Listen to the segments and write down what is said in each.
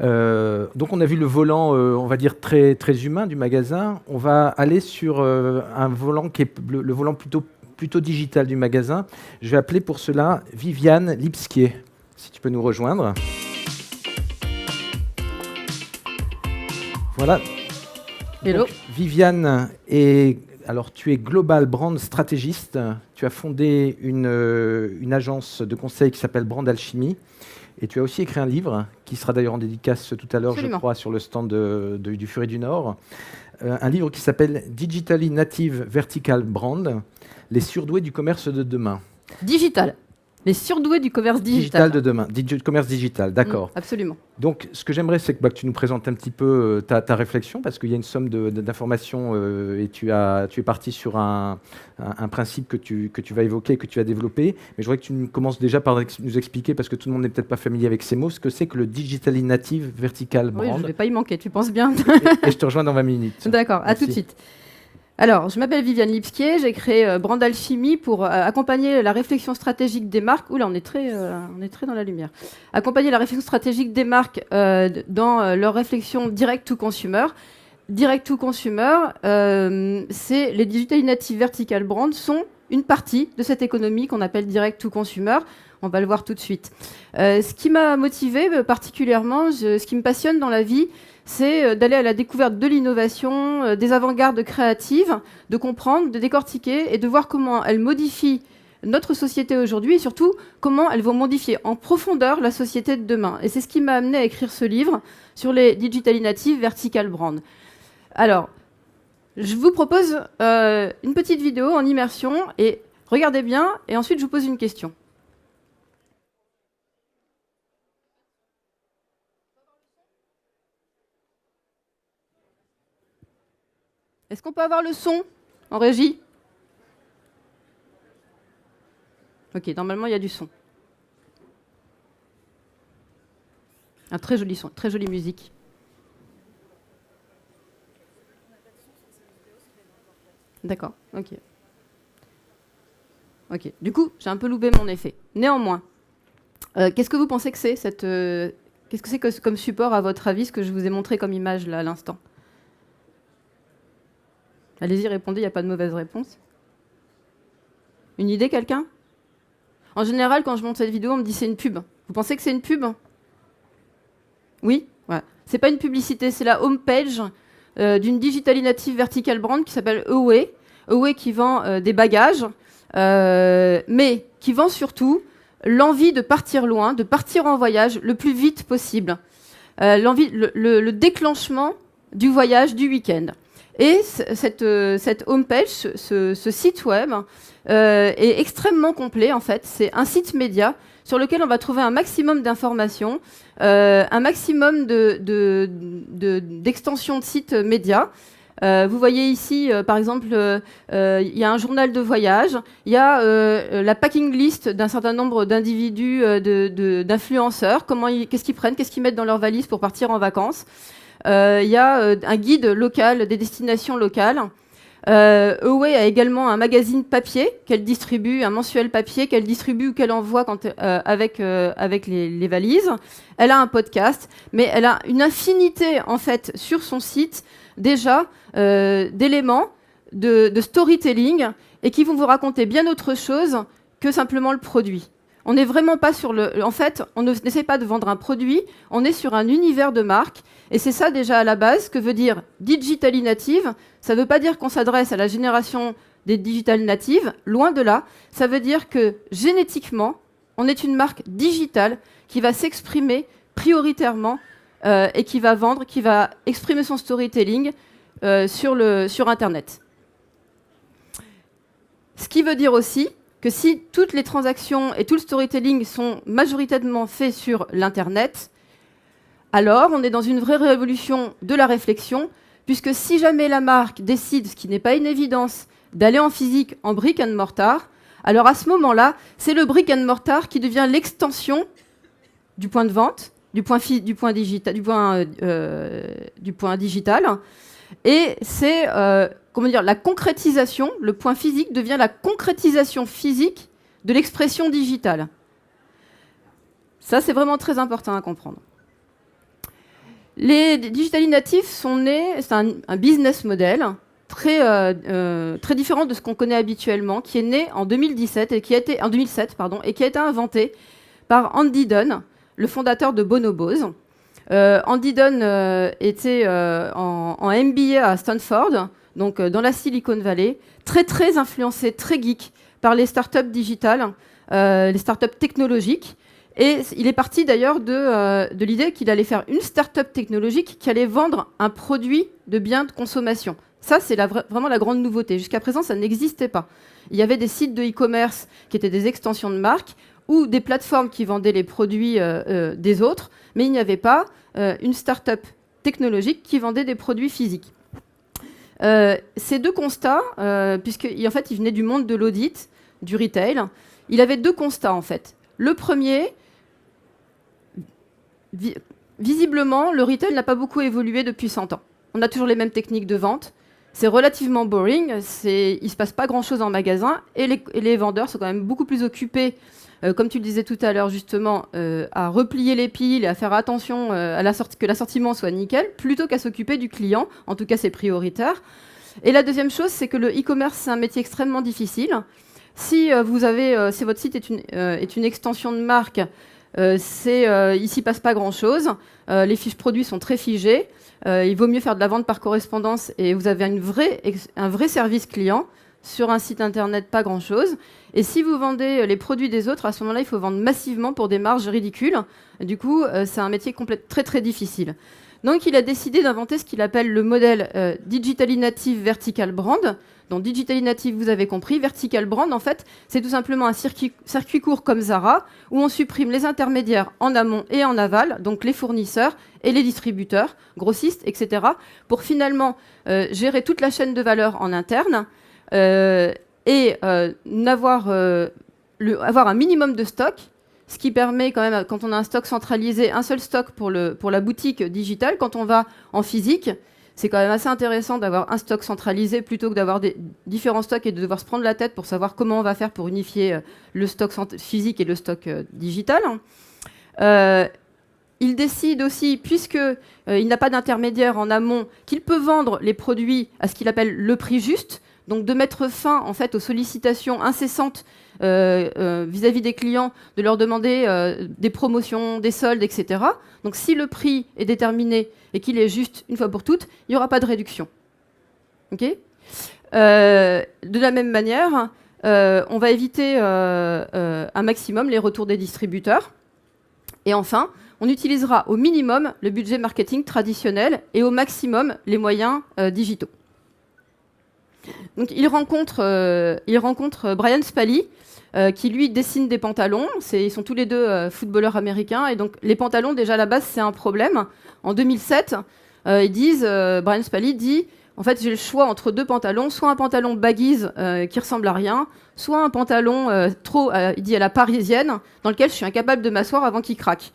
Donc on a vu le volant, on va dire très, très humain du magasin. On va aller sur un volant qui est le volant plutôt digital du magasin. Je vais appeler pour cela Viviane Lipskier, si tu peux nous rejoindre. Voilà. Hello. Donc, Viviane, alors, tu es Global Brand Stratégiste. Tu as fondé une agence de conseil qui s'appelle Brand Alchimie. Et tu as aussi écrit un livre qui sera d'ailleurs en dédicace tout à l'heure, je crois, sur le stand du Furet du Nord. Un livre qui s'appelle Digitally Native Vertical Brand, les surdoués du commerce de demain. Digital. Les surdoués du commerce digital. Digital de demain, commerce digital, d'accord. Absolument. Donc, ce que j'aimerais, c'est que tu nous présentes un petit peu ta réflexion, parce qu'il y a une somme d'informations et tu es parti sur un principe que tu vas évoquer, que tu vas développer. Mais je voudrais que tu commences déjà par nous expliquer, parce que tout le monde n'est peut-être pas familier avec ces mots, ce que c'est que le Digitally Native Vertical Brand. Oui, je ne vais pas y manquer, tu penses bien. et je te rejoins dans 20 minutes. D'accord, à tout de suite. Alors, je m'appelle Viviane Lipskier, j'ai créé Brand Alchimie pour accompagner la réflexion stratégique des marques. Oula, on est très dans la lumière. Accompagner la réflexion stratégique des marques dans leur réflexion direct to consumer. Direct to consumer, c'est les Digital Native Vertical Brand sont une partie de cette économie qu'on appelle direct to consumer. On va le voir tout de suite. Ce qui m'a motivée particulièrement, ce qui me passionne dans la vie, c'est d'aller à la découverte de l'innovation, des avant-gardes créatives, de comprendre, de décortiquer et de voir comment elles modifient notre société aujourd'hui et surtout comment elles vont modifier en profondeur la société de demain. Et c'est ce qui m'a amené à écrire ce livre sur les Digital Native Vertical Brand. Alors, je vous propose une petite vidéo en immersion et regardez bien et ensuite je vous pose une question. Est-ce qu'on peut avoir le son en régie? Ok, normalement il y a du son. Un très joli son, très jolie musique. D'accord, ok. Ok, du coup, j'ai un peu loupé mon effet. Néanmoins, qu'est-ce que vous pensez que c'est qu'est-ce que c'est comme support à votre avis, ce que je vous ai montré comme image là à l'instant? Allez-y, répondez, il n'y a pas de mauvaise réponse. Une idée, quelqu'un? En général, quand je monte cette vidéo, on me dit c'est une pub. Vous pensez que c'est une pub? Oui? Ouais. C'est pas une publicité, c'est la homepage d'une Digital Native Vertical Brand qui s'appelle Away. Away qui vend des bagages, mais qui vend surtout l'envie de partir loin, de partir en voyage le plus vite possible. Le déclenchement du voyage du week-end. Et cette homepage, ce site web, est extrêmement complet en fait. C'est un site média sur lequel on va trouver un maximum d'informations, un maximum d'extensions de sites médias. Vous voyez ici, par exemple, il y a un journal de voyage, il y a la packing list d'un certain nombre d'individus, d'influenceurs, qu'est-ce qu'ils prennent, qu'est-ce qu'ils mettent dans leur valise pour partir en vacances. Il y a un guide local des destinations locales. Away a également un magazine papier qu'elle distribue, un mensuel papier qu'elle distribue ou qu'elle envoie avec les valises. Elle a un podcast, mais elle a une infinité en fait sur son site déjà d'éléments de storytelling et qui vont vous raconter bien autre chose que simplement le produit. On n'est vraiment pas sur en fait, on n'essaie pas de vendre un produit, on est sur un univers de marque. Et c'est ça déjà à la base, que veut dire Digitally Native. Ça ne veut pas dire qu'on s'adresse à la génération des Digital Natives, loin de là. Ça veut dire que génétiquement, on est une marque digitale qui va s'exprimer prioritairement et qui va vendre, qui va exprimer son storytelling sur Internet. Ce qui veut dire aussi que si toutes les transactions et tout le storytelling sont majoritairement faits sur l'Internet, alors on est dans une vraie révolution de la réflexion, puisque si jamais la marque décide, ce qui n'est pas une évidence, d'aller en physique, en brick and mortar, alors à ce moment-là, c'est le brick and mortar qui devient l'extension du point de vente, du point digital, et c'est la concrétisation, le point physique devient la concrétisation physique de l'expression digitale. Ça, c'est vraiment très important à comprendre. Les Digitally Native sont nés, c'est un business model très différent de ce qu'on connaît habituellement, qui est né en 2007 et qui a été inventé par Andy Dunn, le fondateur de Bonobos. Andy Dunn était en MBA à Stanford, donc dans la Silicon Valley, très influencé, très geek par les startups digitales, les startups technologiques. Et il est parti d'ailleurs de l'idée qu'il allait faire une start-up technologique qui allait vendre un produit de biens de consommation. Ça, c'est vraiment la grande nouveauté. Jusqu'à présent, ça n'existait pas. Il y avait des sites de e-commerce qui étaient des extensions de marque ou des plateformes qui vendaient les produits des autres, mais il n'y avait pas une start-up technologique qui vendait des produits physiques. Ces deux constats, puisqu'en fait, il venait du monde de l'audit, du retail, il avait deux constats, en fait. Le premier, visiblement, le retail n'a pas beaucoup évolué depuis 100 ans. On a toujours les mêmes techniques de vente. C'est relativement boring. Il ne se passe pas grand-chose en magasin. Et les vendeurs sont quand même beaucoup plus occupés, comme tu le disais tout à l'heure, justement, à replier les piles et à faire attention que l'assortiment soit nickel, plutôt qu'à s'occuper du client. En tout cas, c'est prioritaire. Et la deuxième chose, c'est que le e-commerce, c'est un métier extrêmement difficile. Si votre site est une extension de marque, il ne s'y passe pas grand-chose. Les fiches produits sont très figées. Il vaut mieux faire de la vente par correspondance et vous avez un vrai service client. Sur un site internet, pas grand-chose. Et si vous vendez les produits des autres, à ce moment-là, il faut vendre massivement pour des marges ridicules. Et du coup, c'est un métier très difficile. Donc, il a décidé d'inventer ce qu'il appelle le modèle Digitally Native Vertical Brand. Donc, Digitally Native, vous avez compris. Vertical Brand, en fait, c'est tout simplement un circuit court comme Zara, où on supprime les intermédiaires en amont et en aval, donc les fournisseurs et les distributeurs, grossistes, etc., pour finalement gérer toute la chaîne de valeur en interne et avoir un minimum de stock, ce qui permet quand même, quand on a un stock centralisé, un seul stock pour la boutique digitale. Quand on va en physique, c'est quand même assez intéressant d'avoir un stock centralisé plutôt que d'avoir des différents stocks et de devoir se prendre la tête pour savoir comment on va faire pour unifier le stock physique et le stock digital. Il décide aussi, puisqu'il n'a pas d'intermédiaire en amont, qu'il peut vendre les produits à ce qu'il appelle le prix juste, donc de mettre fin en fait aux sollicitations incessantes vis-à-vis des clients, de leur demander des promotions, des soldes, etc. Donc si le prix est déterminé et qu'il est juste une fois pour toutes, il n'y aura pas de réduction. Okay, de la même manière, on va éviter un maximum les retours des distributeurs. Et enfin, on utilisera au minimum le budget marketing traditionnel et au maximum les moyens digitaux. Donc, il rencontre Brian Spally, qui lui dessine des pantalons. Ils sont tous les deux footballeurs américains. Et donc, les pantalons, déjà à la base, c'est un problème. En 2007, Brian Spally dit, en fait, j'ai le choix entre deux pantalons, soit un pantalon baggies qui ressemble à rien, soit un pantalon il dit à la parisienne, dans lequel je suis incapable de m'asseoir avant qu'il craque.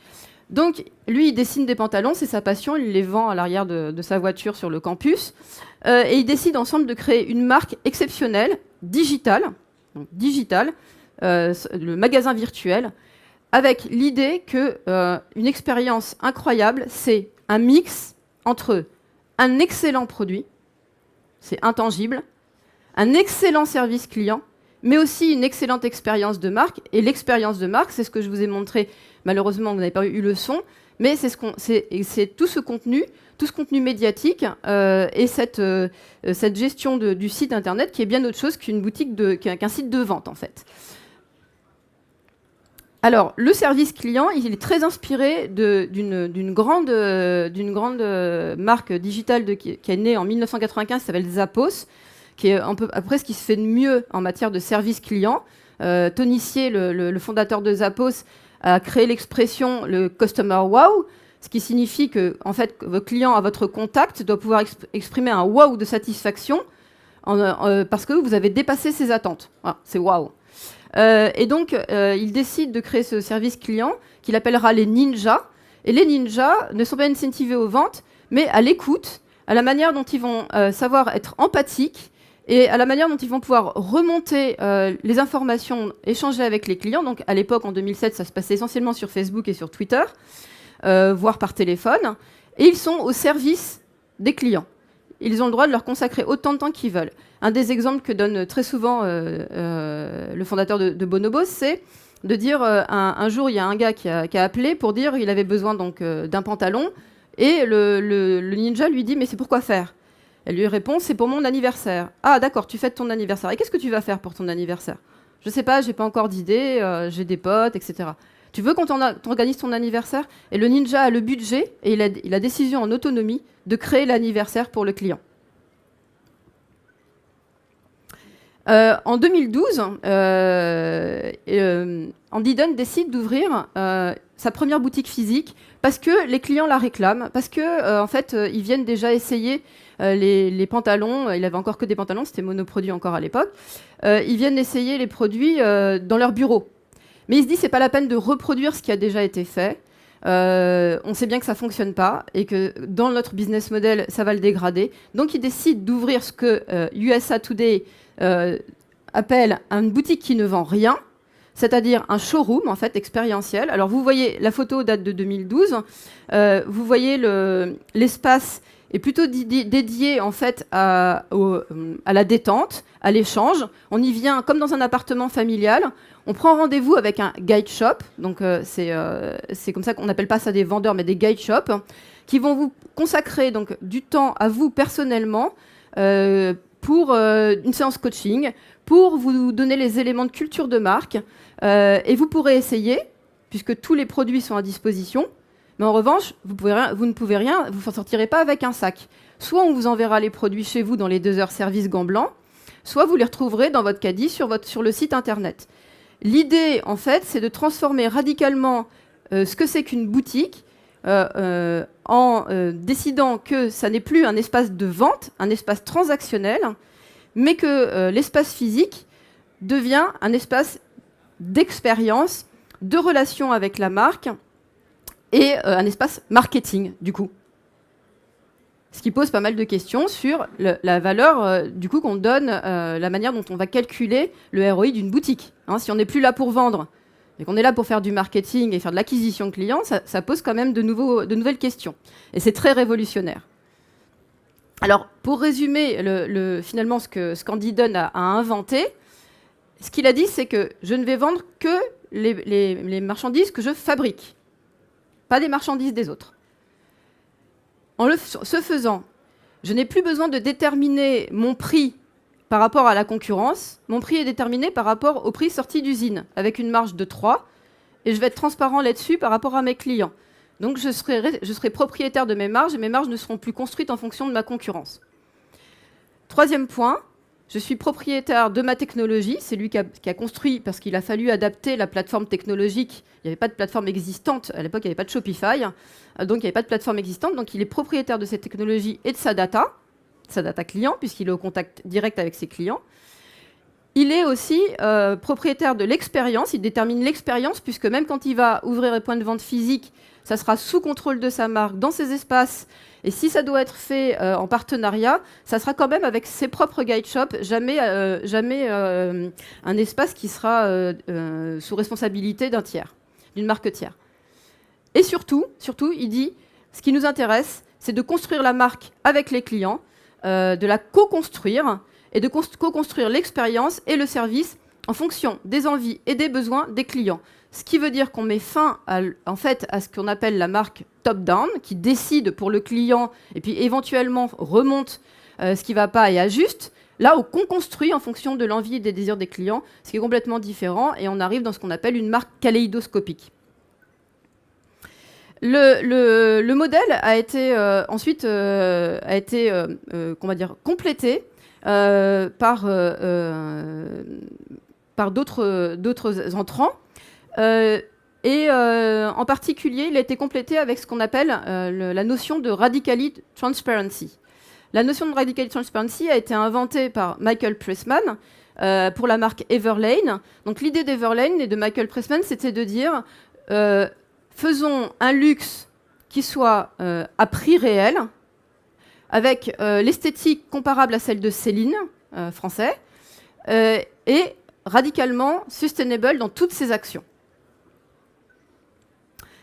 Donc, lui, il dessine des pantalons, c'est sa passion, il les vend à l'arrière de sa voiture sur le campus. Et ils décident ensemble de créer une marque exceptionnelle, digitale, le magasin virtuel, avec l'idée qu'une expérience incroyable, c'est un mix entre un excellent produit, c'est intangible, un excellent service client, mais aussi une excellente expérience de marque. Et l'expérience de marque, c'est ce que je vous ai montré. Malheureusement, vous n'avez pas eu le son, mais c'est tout ce contenu médiatique et cette gestion du site internet qui est bien autre chose qu'une boutique, qu'un site de vente en fait. Alors, le service client, il est très inspiré d'une grande marque digitale qui est née en 1995, qui s'appelle Zappos, qui est à peu près ce qui se fait de mieux en matière de service client. Tony Hsieh, le fondateur de Zappos, a créé l'expression le customer wow, ce qui signifie que en fait, votre client à votre contact doit pouvoir exprimer un wow de satisfaction parce que vous avez dépassé ses attentes. Voilà, c'est wow. Et donc, il décide de créer ce service client qu'il appellera les ninjas. Et les ninjas ne sont pas incentivés aux ventes, mais à l'écoute, à la manière dont ils vont savoir être empathiques et à la manière dont ils vont pouvoir remonter les informations, échanger avec les clients. Donc, à l'époque, en 2007, ça se passait essentiellement sur Facebook et sur Twitter. voire par téléphone, et ils sont au service des clients. Ils ont le droit de leur consacrer autant de temps qu'ils veulent. Un des exemples que donne très souvent le fondateur de Bonobo, c'est de dire un jour, il y a un gars qui a appelé pour dire qu'il avait besoin donc d'un pantalon, et le ninja lui dit « mais c'est pourquoi faire ?» Elle lui répond « c'est pour mon anniversaire. »« Ah d'accord, tu fêtes ton anniversaire. Et qu'est-ce que tu vas faire pour ton anniversaire ?»« Je sais pas, j'ai pas encore d'idée, j'ai des potes, etc. » « Tu veux qu'on t'organise ton anniversaire ?» Et le ninja a le budget et il a la décision en autonomie de créer l'anniversaire pour le client. En 2012, Andy Dunn décide d'ouvrir sa première boutique physique parce que les clients la réclament, parce que en fait, ils viennent déjà essayer les pantalons. Il avait encore que des pantalons, c'était monoproduit encore à l'époque. Ils viennent essayer les produits dans leur bureau. Mais il se dit c'est pas la peine de reproduire ce qui a déjà été fait. On sait bien que ça fonctionne pas et que dans notre business model, ça va le dégrader. Donc il décide d'ouvrir ce que USA Today appelle une boutique qui ne vend rien, c'est-à-dire un showroom en fait expérientiel. Alors vous voyez, la photo date de 2012. Vous voyez l'espace est plutôt dédié en fait à la détente, à l'échange. On y vient comme dans un appartement familial. On prend rendez-vous avec un guide shop, donc c'est comme ça qu'on n'appelle pas ça des vendeurs, mais des guide shops, qui vont vous consacrer donc du temps à vous personnellement pour une séance coaching, pour vous donner les éléments de culture de marque, et vous pourrez essayer, puisque tous les produits sont à disposition, mais en revanche, vous ne pouvez rien, vous ne sortirez pas avec un sac. Soit on vous enverra les produits chez vous dans les 2 heures service gants blancs, soit vous les retrouverez dans votre caddie sur le site internet. L'idée, en fait, c'est de transformer radicalement ce que c'est qu'une boutique en décidant que ça n'est plus un espace de vente, un espace transactionnel, mais que l'espace physique devient un espace d'expérience, de relation avec la marque et un espace marketing, du coup. Ce qui pose pas mal de questions sur la valeur du coup qu'on donne, la manière dont on va calculer le ROI d'une boutique. Hein, si on n'est plus là pour vendre, et qu'on est là pour faire du marketing et faire de l'acquisition client, ça pose quand même de nouvelles questions. Et c'est très révolutionnaire. Alors, pour résumer finalement ce qu'Andy Dunn a inventé, ce qu'il a dit, c'est que je ne vais vendre que les marchandises que je fabrique, pas des marchandises des autres. Ce faisant, je n'ai plus besoin de déterminer mon prix par rapport à la concurrence. Mon prix est déterminé par rapport au prix sorti d'usine, avec une marge de 3, et je vais être transparent là-dessus par rapport à mes clients. Donc je serai propriétaire de mes marges, et mes marges ne seront plus construites en fonction de ma concurrence. Troisième point, je suis propriétaire de ma technologie. C'est lui qui a construit, parce qu'il a fallu adapter la plateforme technologique. Il n'y avait pas de plateforme existante. À l'époque, il n'y avait pas de Shopify. Donc, il n'y avait pas de plateforme existante. Donc, il est propriétaire de cette technologie et de sa data client, puisqu'il est au contact direct avec ses clients. Il est aussi propriétaire de l'expérience. Il détermine l'expérience, puisque même quand il va ouvrir un point de vente physique, ça sera sous contrôle de sa marque, dans ses espaces. Et si ça doit être fait en partenariat, ça sera quand même avec ses propres guide shops, jamais un espace qui sera sous responsabilité d'un tiers, d'une marque tiers. Et surtout, il dit, ce qui nous intéresse, c'est de construire la marque avec les clients, de la co-construire et de co-construire l'expérience et le service en fonction des envies et des besoins des clients. Ce qui veut dire qu'on met fin à ce qu'on appelle la marque top-down, qui décide pour le client et puis éventuellement remonte ce qui ne va pas et ajuste. Là, on construit en fonction de l'envie et des désirs des clients, ce qui est complètement différent, et on arrive dans ce qu'on appelle une marque kaléidoscopique. Le modèle a été ensuite complété par d'autres entrants. En particulier, il a été complété avec ce qu'on appelle la notion de radical transparency. La notion de radical transparency a été inventée par Michael Pressman pour la marque Everlane. Donc l'idée d'Everlane et de Michael Pressman, c'était de dire faisons un luxe qui soit à prix réel, avec l'esthétique comparable à celle de Céline, français, et radicalement sustainable dans toutes ses actions.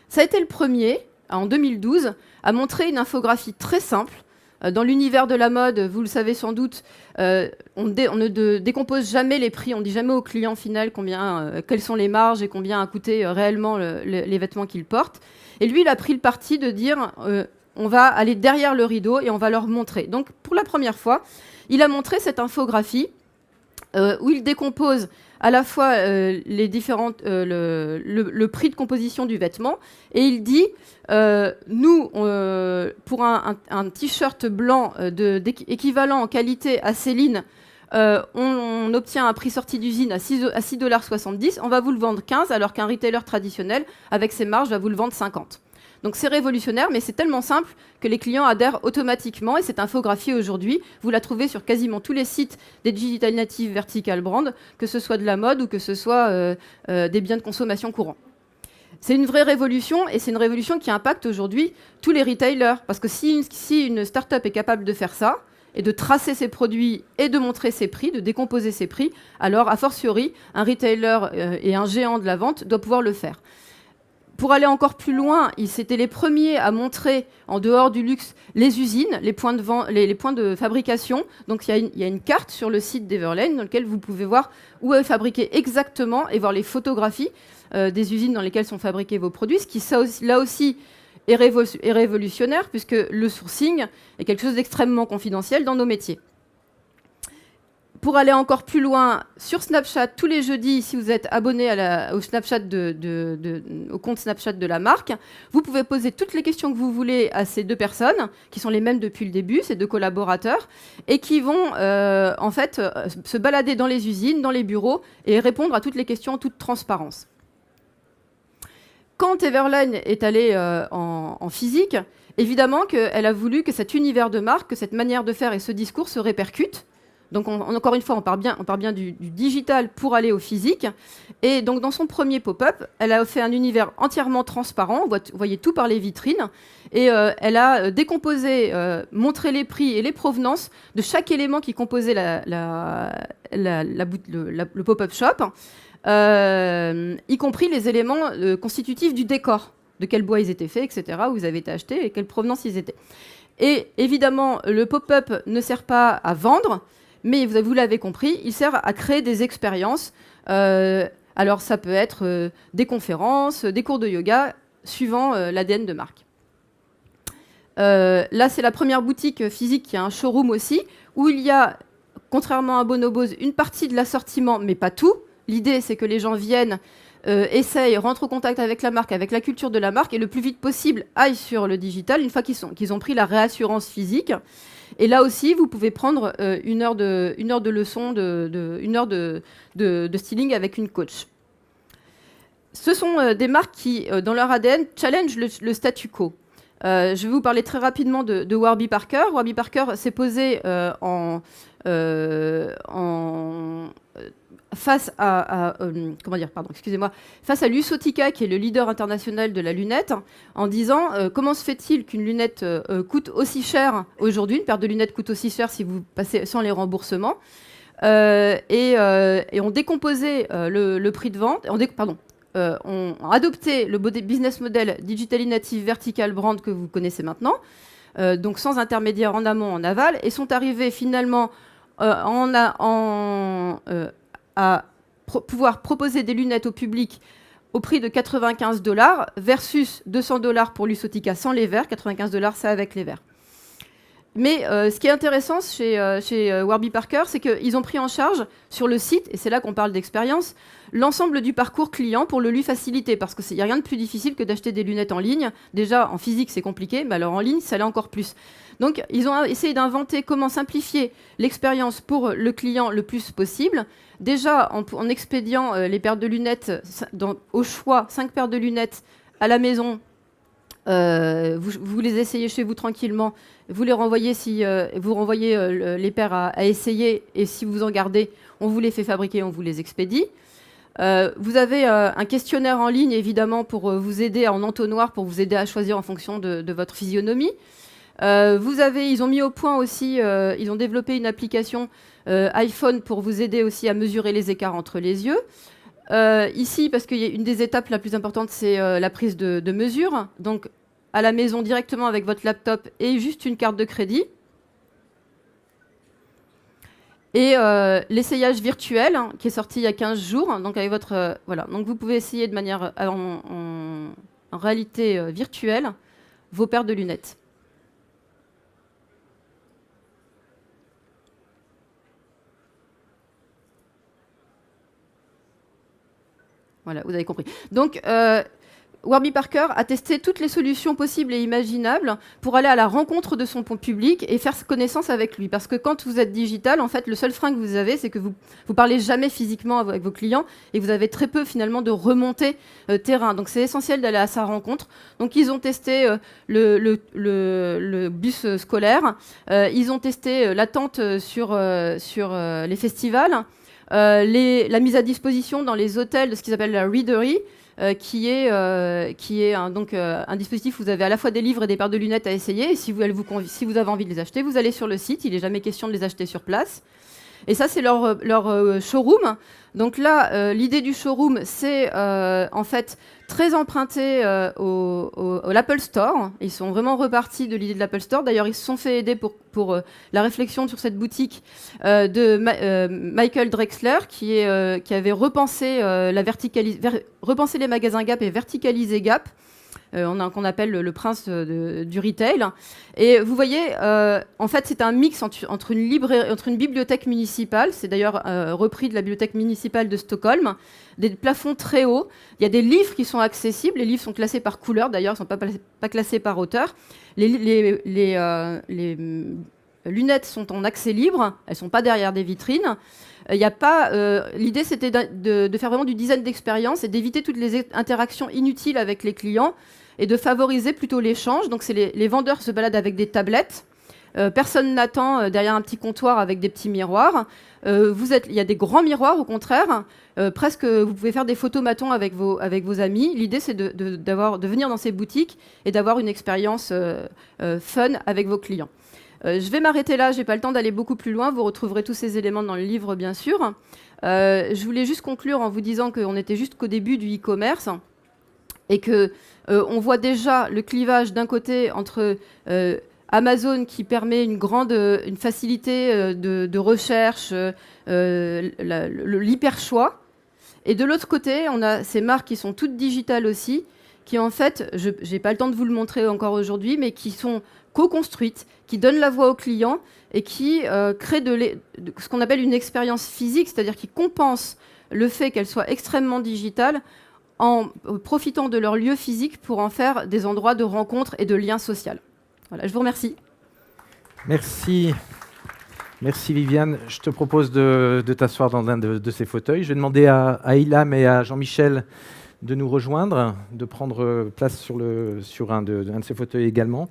Ça a été le premier en 2012, a montré une infographie très simple. Dans l'univers de la mode, vous le savez sans doute, on ne décompose jamais les prix, on ne dit jamais au client final quelles sont les marges et combien a coûté réellement les vêtements qu'il porte. Et lui, il a pris le parti de dire on va aller derrière le rideau et on va leur montrer. Donc, pour la première fois, il a montré cette infographie où il décompose à la fois le prix de composition du vêtement, et il dit nous, pour un t-shirt blanc équivalent en qualité à Céline, on obtient un prix sorti d'usine à 6,70 $, on va vous le vendre 15, alors qu'un retailer traditionnel, avec ses marges, va vous le vendre 50. Donc c'est révolutionnaire, mais c'est tellement simple que les clients adhèrent automatiquement. Et cette infographie aujourd'hui, vous la trouvez sur quasiment tous les sites des Digital Native Vertical Brand, que ce soit de la mode ou que ce soit des biens de consommation courants. C'est une vraie révolution, et c'est une révolution qui impacte aujourd'hui tous les retailers. Parce que si une start-up est capable de faire ça, et de tracer ses produits et de montrer ses prix, de décomposer ses prix, alors a fortiori, un retailer et un géant de la vente doit pouvoir le faire. Pour aller encore plus loin, ils étaient les premiers à montrer, en dehors du luxe, les usines, les points de fabrication. Donc il y a une carte sur le site d'Everlane dans laquelle vous pouvez voir où est fabriqué exactement et voir les photographies des usines dans lesquelles sont fabriqués vos produits. Ce qui, là aussi, est révolutionnaire, puisque le sourcing est quelque chose d'extrêmement confidentiel dans nos métiers. Pour aller encore plus loin, sur Snapchat, tous les jeudis, si vous êtes abonné au compte Snapchat de la marque, vous pouvez poser toutes les questions que vous voulez à ces deux personnes, qui sont les mêmes depuis le début, ces deux collaborateurs, et qui vont en fait se balader dans les usines, dans les bureaux, et répondre à toutes les questions en toute transparence. Quand Everlane est allée en physique, évidemment qu'elle a voulu que cet univers de marque, que cette manière de faire et ce discours se répercutent. Donc encore une fois, on part bien du digital pour aller au physique. Et donc dans son premier pop-up, elle a fait un univers entièrement transparent. Vous voyez tout par les vitrines. Et elle a décomposé, montré les prix et les provenances de chaque élément qui composait le pop-up shop, y compris les éléments constitutifs du décor, de quel bois ils étaient faits, etc., où ils avaient été achetés et quelle provenance ils étaient. Et évidemment, le pop-up ne sert pas à vendre, mais vous l'avez compris, il sert à créer des expériences. Alors ça peut être des conférences, des cours de yoga, suivant l'ADN de marque. Là, c'est la première boutique physique qui a un showroom aussi, où il y a, contrairement à Bonobos, une partie de l'assortiment, mais pas tout. L'idée, c'est que les gens viennent, essayent, rentrent au contact avec la marque, avec la culture de la marque, et le plus vite possible aillent sur le digital, une fois qu'ils ont pris la réassurance physique. Et là aussi, vous pouvez prendre une heure de leçon, une heure de styling avec une coach. Ce sont des marques qui, dans leur ADN, challengent le statu quo. Je vais vous parler très rapidement de Warby Parker. Warby Parker s'est posé face à Luxottica, qui est le leader international de la lunette, en disant comment se fait-il qu'une lunette coûte aussi cher aujourd'hui, une paire de lunettes coûte aussi cher si vous passez sans les remboursements, et ont décomposé le prix de vente, ont adopté le business model Digitally Native Vertical Brand que vous connaissez maintenant, donc sans intermédiaire en amont, en aval, et sont arrivés finalement à pouvoir proposer des lunettes au public au prix de 95 $ versus 200 $ pour Luxottica sans les verres. 95 $, c'est avec les verres. Mais ce qui est intéressant chez Warby Parker, c'est qu'ils ont pris en charge sur le site, et c'est là qu'on parle d'expérience, l'ensemble du parcours client pour le lui faciliter. Parce qu'il n'y a rien de plus difficile que d'acheter des lunettes en ligne. Déjà, en physique, c'est compliqué, mais alors en ligne, ça l'est encore plus. Donc, ils ont essayé d'inventer comment simplifier l'expérience pour le client le plus possible. Déjà, en expédiant les paires de lunettes, au choix, 5 paires de lunettes à la maison, vous les essayez chez vous tranquillement, vous les renvoyez vous renvoyez les paires à essayer, et si vous en gardez, on vous les fait fabriquer, on vous les expédie. Vous avez un questionnaire en ligne, évidemment, pour vous aider en entonnoir, pour vous aider à choisir en fonction de votre physionomie. Ils ont mis au point aussi, ils ont développé une application iPhone pour vous aider aussi à mesurer les écarts entre les yeux. Ici, parce qu'une des étapes la plus importante, c'est la prise de mesure. Donc, à la maison directement avec votre laptop et juste une carte de crédit. Et l'essayage virtuel, hein, qui est sorti il y a 15 jours, donc avec votre voilà. Donc vous pouvez essayer de manière en réalité virtuelle vos paires de lunettes. Voilà, vous avez compris. Donc Warby Parker a testé toutes les solutions possibles et imaginables pour aller à la rencontre de son public et faire connaissance avec lui. Parce que quand vous êtes digital, en fait, le seul frein que vous avez, c'est que vous parlez jamais physiquement avec vos clients et vous avez très peu finalement de remontée terrain. Donc c'est essentiel d'aller à sa rencontre. Donc ils ont testé le bus scolaire, ils ont testé l'attente sur les festivals, la mise à disposition dans les hôtels de ce qu'ils appellent la readery. Qui est un dispositif où vous avez à la fois des livres et des paires de lunettes à essayer. Et si vous avez envie de les acheter, vous allez sur le site. Il n'est jamais question de les acheter sur place. Et ça, c'est leur showroom. Donc là, l'idée du showroom, c'est en fait très emprunté au l'Apple Store. Ils sont vraiment repartis de l'idée de l'Apple Store. D'ailleurs, ils se sont fait aider pour la réflexion sur cette boutique de Michael Drexler, qui avait repensé repensé les magasins Gap et verticalisé Gap. Qu'on appelle le prince du retail. Et vous voyez, en fait, c'est un mix entre une bibliothèque municipale, c'est d'ailleurs repris de la bibliothèque municipale de Stockholm, des plafonds très hauts. Il y a des livres qui sont accessibles. Les livres sont classés par couleur, d'ailleurs, ils ne sont pas classés par auteur. Les lunettes sont en accès libre, elles ne sont pas derrière des vitrines. L'idée, c'était de faire vraiment du design d'expérience et d'éviter toutes les interactions inutiles avec les clients et de favoriser plutôt l'échange. Donc, les vendeurs se baladent avec des tablettes. Personne n'attend derrière un petit comptoir avec des petits miroirs. Il y a des grands miroirs, au contraire. Presque, vous pouvez faire des photomatons avec vos amis. L'idée, c'est de venir dans ces boutiques et d'avoir une expérience fun avec vos clients. Je vais m'arrêter là, je n'ai pas le temps d'aller beaucoup plus loin. Vous retrouverez tous ces éléments dans le livre, bien sûr. Je voulais juste conclure en vous disant qu'on était juste qu'au début du e-commerce et qu'on voit déjà le clivage d'un côté entre Amazon qui permet une facilité de recherche, l'hyper-choix. Et de l'autre côté, on a ces marques qui sont toutes digitales aussi, qui en fait, je n'ai pas le temps de vous le montrer encore aujourd'hui, mais qui sont co-construites, qui donnent la voix aux clients et qui créent ce qu'on appelle une expérience physique, c'est-à-dire qui compensent le fait qu'elles soient extrêmement digitales en profitant de leur lieu physique pour en faire des endroits de rencontre et de lien social. Voilà, je vous remercie. Merci. Merci Viviane. Je te propose de t'asseoir dans un de ces fauteuils. Je vais demander à Ilham et à Jean-Michel de nous rejoindre, de prendre place sur un de ces fauteuils également.